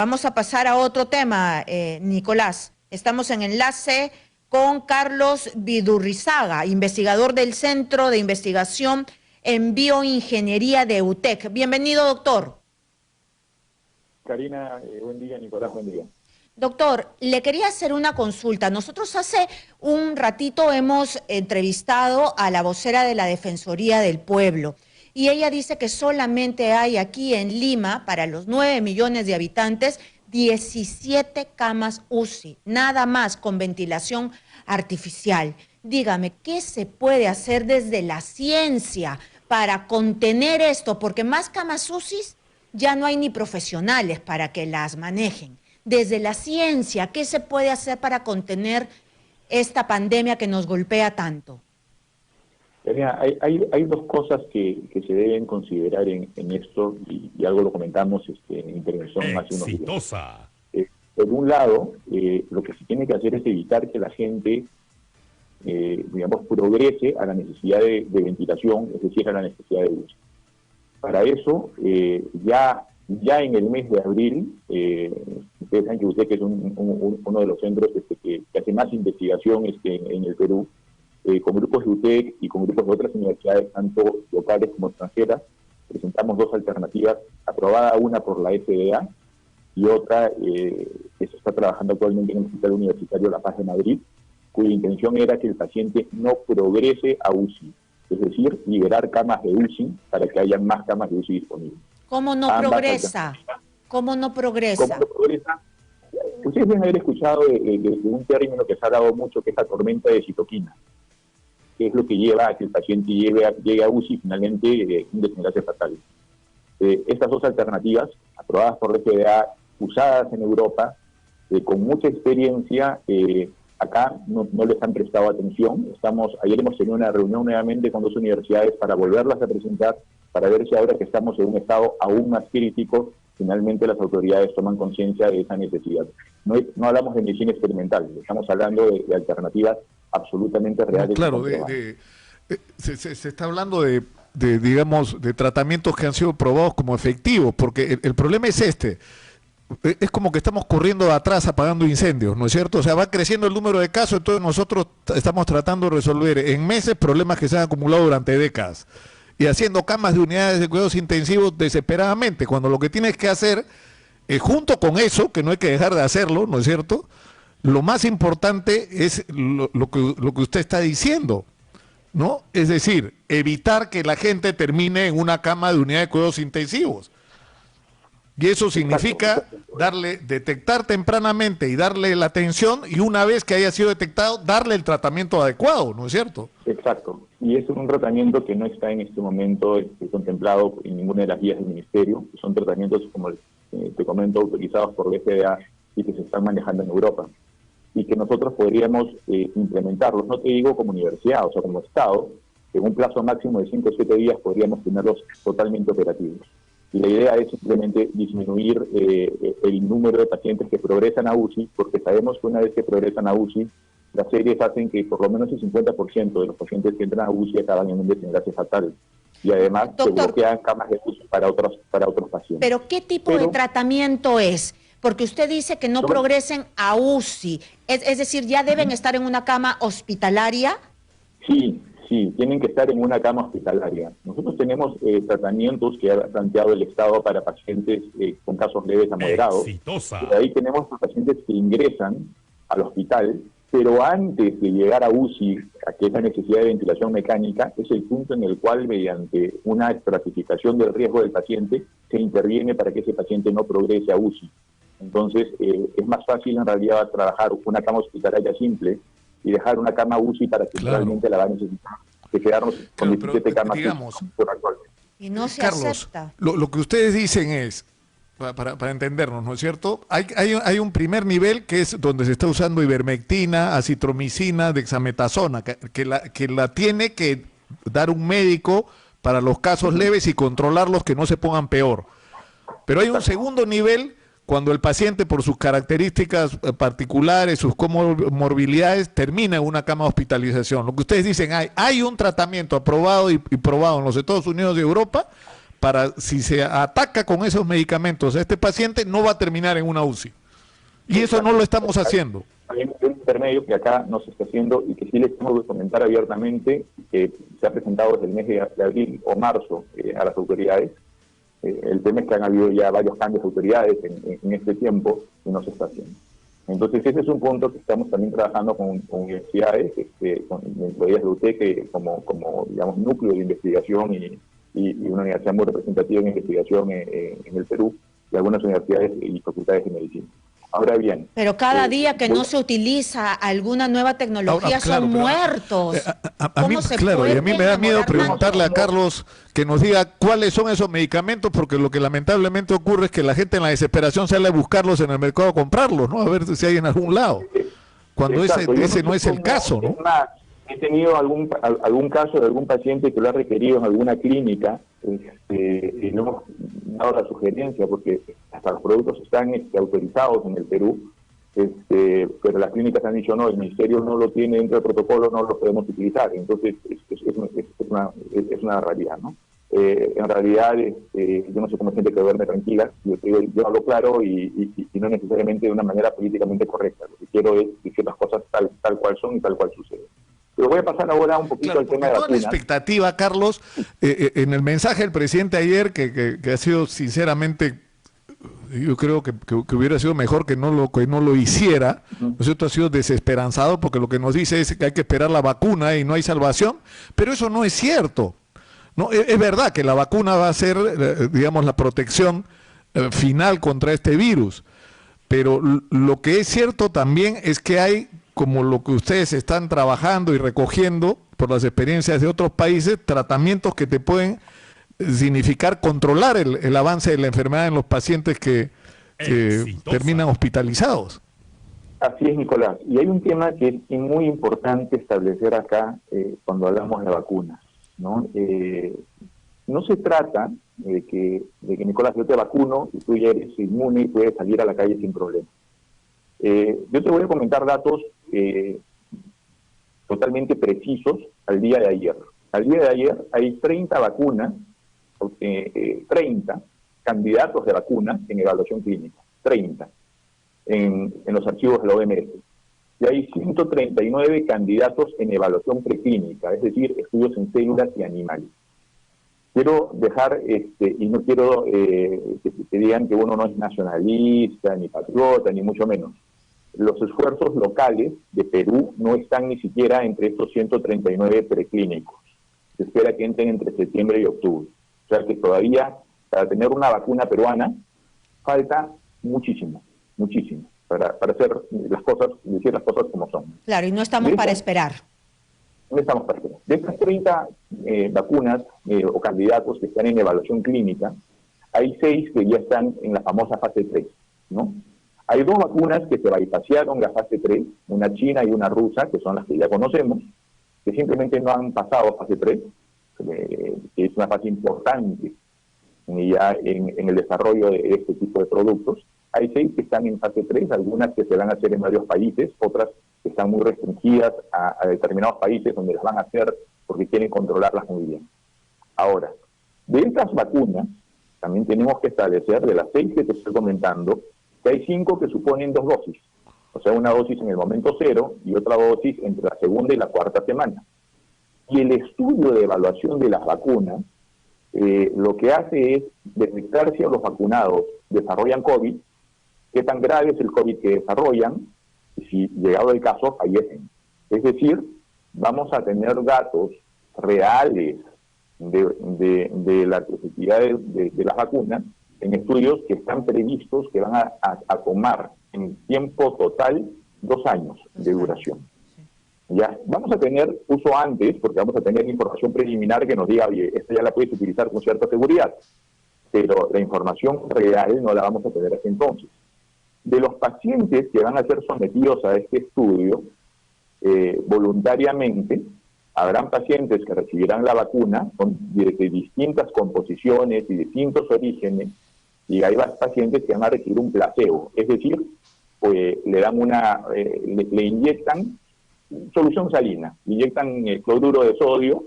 Vamos a pasar a otro tema, Nicolás. Estamos en enlace con Carlos Vidurrizaga, investigador del Centro de Investigación en Bioingeniería de UTEC. Bienvenido, doctor. Karina, buen día. Nicolás, buen día. Doctor, le quería hacer una consulta. Nosotros hace un ratito hemos entrevistado a la vocera de la Defensoría del Pueblo y ella dice que solamente hay aquí en Lima, para los 9 millones de habitantes, 17 camas UCI, nada más, con ventilación artificial. Dígame, ¿qué se puede hacer desde la ciencia para contener esto? Porque más camas UCI ya no hay ni profesionales para que las manejen. Desde la ciencia, ¿qué se puede hacer para contener esta pandemia que nos golpea tanto? Mira, hay dos cosas que se deben considerar en esto, y algo lo comentamos en intervención hace unos días. Por un lado, lo que se tiene que hacer es evitar que la gente, digamos, progrese a la necesidad de ventilación, es decir, a la necesidad de luz. Para eso, ya en el mes de abril, ustedes saben que usted que es uno de los centros que hace más investigación en el Perú, con grupos de UTEC y con grupos de otras universidades, tanto locales como extranjeras, presentamos dos alternativas, aprobada una por la FDA y otra que se está trabajando actualmente en el Hospital Universitario La Paz de Madrid, cuya intención era que el paciente no progrese a UCI, es decir, liberar camas de UCI para que haya más camas de UCI disponibles. ¿Cómo no progresa? ¿Cómo no progresa? ¿Cómo no progresa? Ustedes deben haber escuchado de un término que se ha dado mucho, que es la tormenta de citoquina, que es lo que lleva a que el paciente llegue a UCI y finalmente un desenlace fatal. Estas dos alternativas, aprobadas por la FDA, usadas en Europa, con mucha experiencia, acá no les han prestado atención. Ayer hemos tenido una reunión nuevamente con dos universidades para volverlas a presentar, para ver si ahora que estamos en un estado aún más crítico, finalmente las autoridades toman conciencia de esa necesidad. No hablamos de medicina experimental, estamos hablando de alternativas absolutamente reales. Claro, se está hablando digamos, de tratamientos que han sido probados como efectivos, porque el problema es es como que estamos corriendo de atrás apagando incendios, ¿no es cierto? O sea, va creciendo el número de casos, entonces nosotros estamos tratando de resolver en meses problemas que se han acumulado durante décadas y haciendo camas de unidades de cuidados intensivos desesperadamente, cuando lo que tienes que hacer, junto con eso, que no hay que dejar de hacerlo, ¿no es cierto?, lo más importante es lo que usted está diciendo, ¿no? Es decir, evitar que la gente termine en una cama de unidad de cuidados intensivos. Y eso significa detectar tempranamente y darle la atención, y una vez que haya sido detectado, darle el tratamiento adecuado, ¿no es cierto? Exacto. Y es un tratamiento que no está en este momento contemplado en ninguna de las guías del Ministerio. Son tratamientos, como te comento, autorizados por la FDA y que se están manejando en Europa. Y que nosotros podríamos implementarlos, no te digo como universidad, o sea, como Estado, en un plazo máximo de 5 o 7 días podríamos tenerlos totalmente operativos. Y la idea es simplemente disminuir el número de pacientes que progresan a UCI, porque sabemos que una vez que progresan a UCI, las series hacen que por lo menos el 50% de los pacientes que entran a UCI acaban en un desenlace fatal. Y además se bloquean camas de UCI para otros pacientes. ¿Pero qué tipo de tratamiento es? Porque usted dice que no progresen a UCI, es decir, ¿ya deben estar en una cama hospitalaria? Sí, tienen que estar en una cama hospitalaria. Nosotros tenemos tratamientos que ha planteado el Estado para pacientes con casos leves a moderados. Y ahí tenemos pacientes que ingresan al hospital, pero antes de llegar a UCI, a que esa necesidad de ventilación mecánica, es el punto en el cual, mediante una estratificación del riesgo del paciente, se interviene para que ese paciente no progrese a UCI. Entonces, es más fácil en realidad trabajar una cama hospitalaria simple y dejar una cama UCI para que realmente la va a necesitar, que quedarnos con 17 camas actualmente. Y no se Carlos, acepta. Lo que ustedes dicen es, para entendernos, ¿no es cierto? Hay un primer nivel que es donde se está usando ivermectina, acitromicina, dexametasona, que la tiene que dar un médico para los casos leves y controlarlos que no se pongan peor. Pero hay un segundo nivel cuando el paciente, por sus características particulares, sus comorbilidades, termina en una cama de hospitalización. Lo que ustedes dicen, hay un tratamiento aprobado y probado en los Estados Unidos y Europa para, si se ataca con esos medicamentos a este paciente, no va a terminar en una UCI. Y eso no lo estamos haciendo. Hay un intermedio que acá no se está haciendo y que sí les tengo que comentar abiertamente, que se ha presentado desde el mes de abril o marzo a las autoridades. El tema es que han habido ya varios cambios de autoridades en este tiempo y no se está haciendo. Entonces ese es un punto que estamos también trabajando con universidades, con de UTEC como digamos núcleo de investigación y una universidad muy representativa en investigación en el Perú, y algunas universidades y facultades de medicina. Ahora bien... Pero cada día que no se utiliza alguna nueva tecnología son muertos. A mí, claro, y a mí me da miedo preguntarle a Carlos que nos diga cuáles son esos medicamentos, porque lo que lamentablemente ocurre es que la gente en la desesperación sale a buscarlos en el mercado a comprarlos, ¿no? A ver si hay en algún lado. Cuando ese no es el caso, ¿no? He tenido algún caso de algún paciente que lo ha requerido en alguna clínica, y no hemos dado la sugerencia porque hasta los productos están autorizados en el Perú, pero las clínicas han dicho no, el ministerio no lo tiene dentro del protocolo, no lo podemos utilizar. Entonces es una realidad, ¿no? En realidad yo no sé cómo hay gente que duerme tranquila, yo hablo claro y no necesariamente de una manera políticamente correcta. Lo que quiero es decir las cosas tal cual son y tal cual sucede. Pero voy a pasar ahora un poquito al tema de toda vacunas. la expectativa, Carlos, en el mensaje del presidente ayer, que ha sido sinceramente, yo creo que hubiera sido mejor que no lo hiciera, ¿no es cierto? Ha sido desesperanzado porque lo que nos dice es que hay que esperar la vacuna y no hay salvación, pero eso no es cierto. No, es verdad que la vacuna va a ser, digamos, la protección final contra este virus, pero lo que es cierto también es que hay, como lo que ustedes están trabajando y recogiendo por las experiencias de otros países, tratamientos que te pueden significar controlar el avance de la enfermedad en los pacientes que terminan hospitalizados. Así es, Nicolás. Y hay un tema que es muy importante establecer acá cuando hablamos de vacunas, ¿no? No se trata de que Nicolás, yo te vacuno y tú ya eres inmune y puedes salir a la calle sin problema. Yo te voy a comentar datos totalmente precisos al día de ayer. Al día de ayer hay 30 vacunas, 30 candidatos de vacunas en evaluación clínica, 30 en los archivos de la OMS. Y hay 139 candidatos en evaluación preclínica, es decir, estudios en células y animales. Quiero dejar, y no quiero que digan que uno no es nacionalista, ni patriota, ni mucho menos. Los esfuerzos locales de Perú no están ni siquiera entre estos 139 preclínicos. Se espera que entren entre septiembre y octubre. O sea que todavía, para tener una vacuna peruana, falta muchísimo, muchísimo, para hacer las cosas, decir las cosas como son. Claro, y no estamos para esperar. No estamos para esperar. De estas 30 vacunas o candidatos que están en evaluación clínica, hay 6 que ya están en la famosa fase 3, ¿no? Hay 2 vacunas que se bypasearon la fase 3, una china y una rusa, que son las que ya conocemos, que simplemente no han pasado a fase 3, que es una fase importante ya en el desarrollo de este tipo de productos. Hay 6 que están en fase 3, algunas que se van a hacer en varios países, otras que están muy restringidas a determinados países donde las van a hacer porque quieren controlarlas muy bien. Ahora, de estas vacunas, también tenemos que establecer, de las 6 que te estoy comentando, que hay 5 que suponen 2 dosis. O sea, una dosis en el momento 0 y otra dosis entre la segunda y la cuarta semana. Y el estudio de evaluación de las vacunas lo que hace es detectar si los vacunados desarrollan COVID, qué tan grave es el COVID que desarrollan, y si llegado el caso fallecen. Es decir, vamos a tener datos reales de la efectividad de las vacunas en estudios que están previstos que van a tomar en tiempo total 2 años de duración. Ya vamos a tener uso antes, porque vamos a tener información preliminar que nos diga, oye, esta ya la puedes utilizar con cierta seguridad, pero la información real no la vamos a tener hasta entonces. De los pacientes que van a ser sometidos a este estudio, voluntariamente, habrán pacientes que recibirán la vacuna de distintas composiciones y distintos orígenes, y hay pacientes que van a recibir un placebo, es decir, pues, le dan le inyectan solución salina, inyectan cloruro de sodio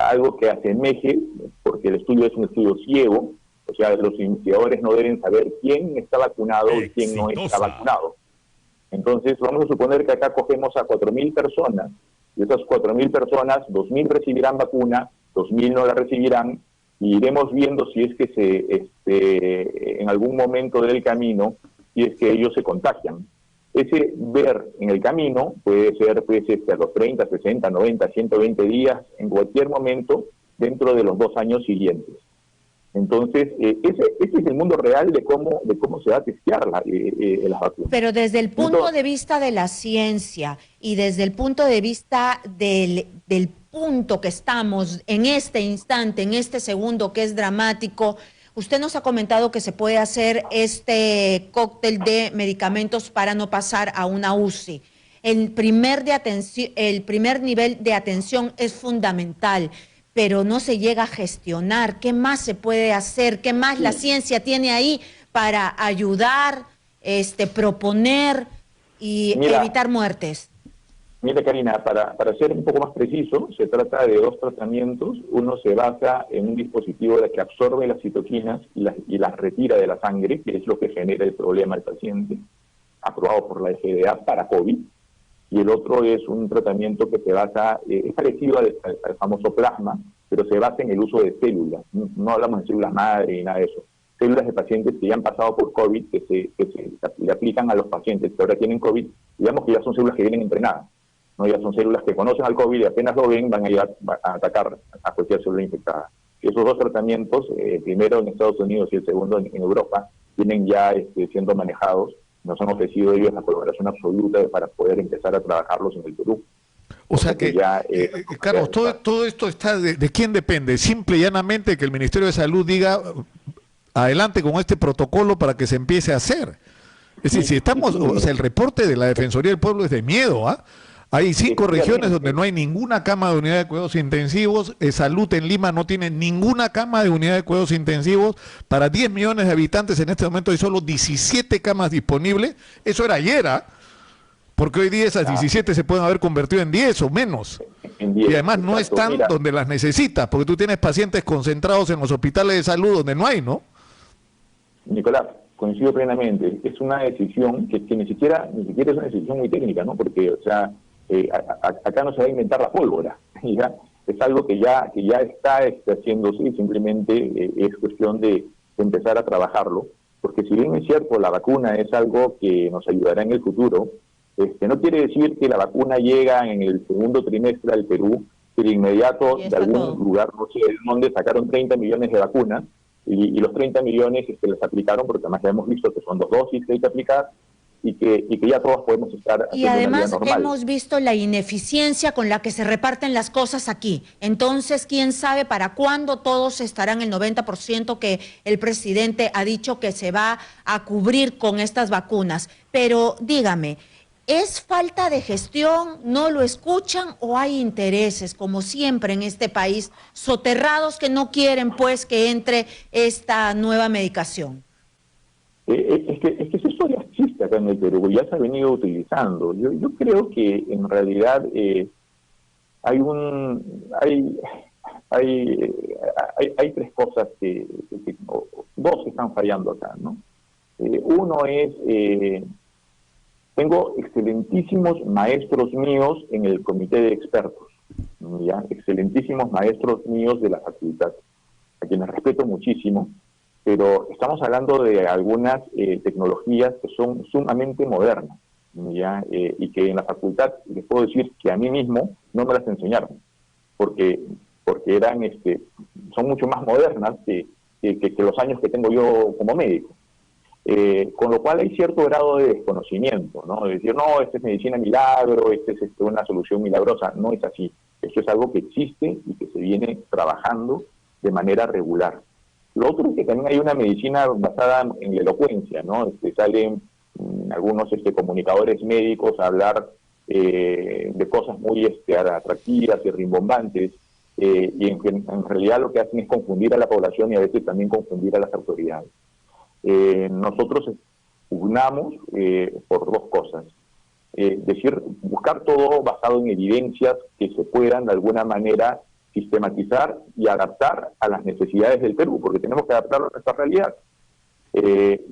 algo que asemeje, porque el estudio es un estudio ciego, o sea, los investigadores no deben saber quién está vacunado y quién no está vacunado. Entonces, vamos a suponer que acá cogemos a 4.000 personas, y esas 4.000 personas, 2.000 recibirán vacuna, 2.000 no la recibirán, y iremos viendo si es que en algún momento del camino, si es que ellos se contagian. Ese ver en el camino puede ser a los 30, 60, 90, 120 días, en cualquier momento, dentro de los 2 años siguientes. Entonces, ese es el mundo real de cómo se va a testear las vacunas. Pero desde el punto de vista de la ciencia y desde el punto de vista del punto que estamos en este instante, en este segundo que es dramático, usted nos ha comentado que se puede hacer este cóctel de medicamentos para no pasar a una UCI. El primer nivel de atención es fundamental, pero no se llega a gestionar. ¿Qué más se puede hacer? ¿Qué más la ciencia tiene ahí para ayudar, proponer y evitar muertes? Mira, Karina, para ser un poco más preciso, se trata de 2 tratamientos. Uno se basa en un dispositivo que absorbe las citoquinas y las retira de la sangre, que es lo que genera el problema al paciente, aprobado por la FDA para COVID. Y el otro es un tratamiento que se basa, es parecido al famoso plasma, pero se basa en el uso de células. No hablamos de células madre ni nada de eso. Células de pacientes que ya han pasado por COVID, que se le aplican a los pacientes que ahora tienen COVID, digamos que ya son células que vienen entrenadas. ¿No? Ya son células que conocen al COVID y apenas lo ven van a ir a atacar a cualquier célula infectada. Esos 2 tratamientos, el primero en Estados Unidos y el segundo en Europa, vienen ya siendo manejados. Nos han ofrecido ellos la colaboración absoluta para poder empezar a trabajarlos en el Perú. O sea que, Carlos, todo esto está de quién depende. Simple y llanamente que el Ministerio de Salud diga adelante con este protocolo para que se empiece a hacer. Es decir, si estamos, o sea, el reporte de la Defensoría del Pueblo es de miedo, ¿ah? Hay 5 regiones donde no hay ninguna cama de unidad de cuidados intensivos. Salud en Lima no tiene ninguna cama de unidad de cuidados intensivos. Para 10 millones de habitantes en este momento hay solo 17 camas disponibles. Eso era ayer, ¿ah? Porque hoy día esas 17 se pueden haber convertido en 10 o menos. Y además no están donde las necesitas, porque tú tienes pacientes concentrados en los hospitales de salud donde no hay, ¿no? Nicolás, coincido plenamente. Es una decisión que ni siquiera es una decisión muy técnica, ¿no? Porque, o sea, acá no se va a inventar la pólvora, ¿ya? Es algo que ya está haciéndose, simplemente es cuestión de empezar a trabajarlo, porque si bien es cierto, la vacuna es algo que nos ayudará en el futuro, no quiere decir que la vacuna llega en el segundo trimestre al Perú, que de inmediato de algún lugar, no sé de dónde, sacaron 30 millones de vacunas, y los 30 millones les aplicaron, porque además ya hemos visto que son 2 dosis que hay que aplicar, y que ya todos podemos estar y además hemos visto la ineficiencia con la que se reparten las cosas aquí. Entonces, quién sabe para cuándo todos estarán el 90% que el presidente ha dicho que se va a cubrir con estas vacunas. Pero dígame, ¿es falta de gestión, no lo escuchan o hay intereses, como siempre en este país, soterrados que no quieren pues que entre esta nueva medicación? Es que eso ya existe acá en el Perú, ya se ha venido utilizando. Yo creo que en realidad hay 3 cosas que 2 están fallando acá, ¿no? Uno es, tengo excelentísimos maestros míos en el comité de expertos, ¿ya? Excelentísimos maestros míos de la facultad, a quienes respeto muchísimo, pero estamos hablando de algunas tecnologías que son sumamente modernas, ¿ya? Y que en la facultad les puedo decir que a mí mismo no me las enseñaron, porque eran son mucho más modernas que los años que tengo yo como médico. Con lo cual hay cierto grado de desconocimiento, ¿no? De decir, no, esta es medicina milagro, esta es una solución milagrosa. No es así. Esto es algo que existe y que se viene trabajando de manera regular. Lo otro es que también hay una medicina basada en la elocuencia, ¿no? Salen algunos comunicadores médicos a hablar de cosas muy atractivas y rimbombantes, y en realidad lo que hacen es confundir a la población y a veces también confundir a las autoridades. Nosotros pugnamos por 2 cosas. Buscar todo basado en evidencias que se puedan de alguna manera sistematizar y adaptar a las necesidades del Perú, porque tenemos que adaptarlo a nuestra realidad.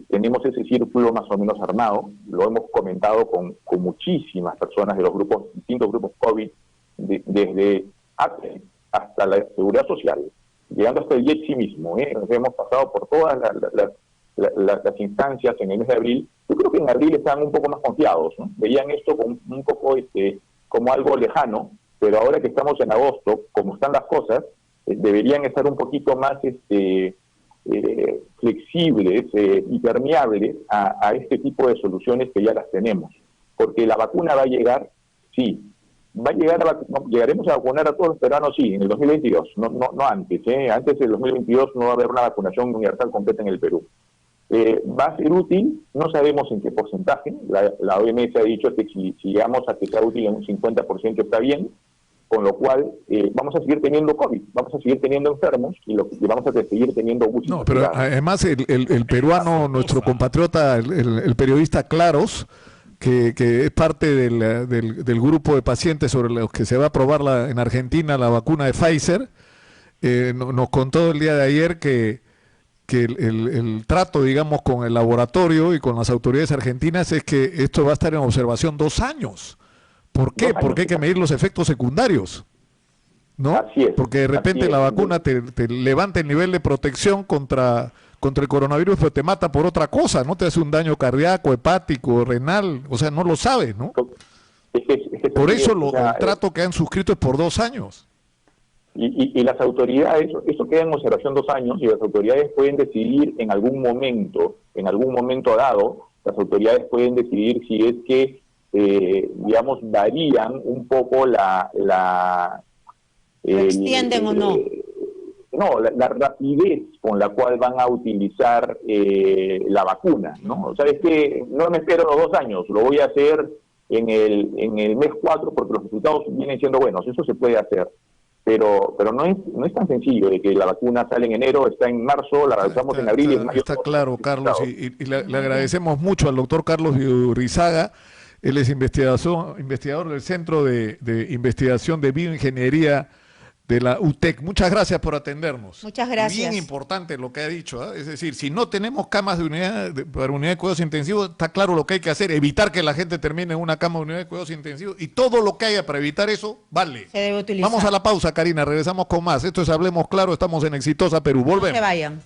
Tenemos ese círculo más o menos armado, lo hemos comentado con muchísimas personas de los distintos grupos COVID, desde ATE hasta la Seguridad Social, llegando hasta el IECSI mismo. Nos hemos pasado por todas las instancias en el mes de abril. Yo creo que en abril estaban un poco más confiados, ¿no? Veían esto un poco como algo lejano, pero ahora que estamos en agosto, como están las cosas, deberían estar un poquito más flexibles y permeables a este tipo de soluciones que ya las tenemos. Porque la vacuna va a llegar, sí. Llegaremos a vacunar a todos los peruanos, sí, en el 2022, no antes. Antes del 2022 no va a haber una vacunación universal completa en el Perú. ¿Va a ser útil? No sabemos en qué porcentaje. La OMS ha dicho que si llegamos a que sea útil en un 50% está bien, con lo cual vamos a seguir teniendo COVID, vamos a seguir teniendo enfermos y vamos a seguir teniendo UCI. No, pero además el peruano, nuestro compatriota, el periodista Claros, que es parte del grupo de pacientes sobre los que se va a probar en Argentina la vacuna de Pfizer, nos contó el día de ayer que el trato, digamos, con el laboratorio y con las autoridades argentinas es que esto va a estar en observación 2 años. ¿Por qué? Porque hay que medir los efectos secundarios, ¿no? Así es, porque de repente la vacuna te levanta el nivel de protección contra el coronavirus, pero te mata por otra cosa, ¿no? Te hace un daño cardíaco, hepático, renal, o sea, no lo sabes, ¿no? Por eso el trato que han suscrito es por 2 años. Y las autoridades, eso queda en observación 2 años, y las autoridades pueden decidir en algún momento dado, las autoridades pueden decidir si es que digamos, varían un poco ¿Lo extienden o no? No, la rapidez con la cual van a utilizar la vacuna, ¿no? O sea, es que no me espero los 2 años, lo voy a hacer en el mes 4 porque los resultados vienen siendo buenos, eso se puede hacer. Pero no es tan sencillo de que la vacuna sale en enero, está en marzo, la usamos en abril y en mayo. Está claro, Carlos, y le agradecemos mucho al doctor Carlos Urrizaga. Él es investigador del Centro de Investigación de Bioingeniería de la UTEC. Muchas gracias por atendernos. Muchas gracias. Bien importante lo que ha dicho, ¿eh? Es decir, si no tenemos camas para unidad de cuidados intensivos, está claro lo que hay que hacer, evitar que la gente termine en una cama de unidad de cuidados intensivos, y todo lo que haya para evitar eso, vale. Se debe utilizar. Vamos a la pausa, Karina, regresamos con más. Esto es Hablemos Claro, estamos en Exitosa Perú. Volvemos. No se vayan.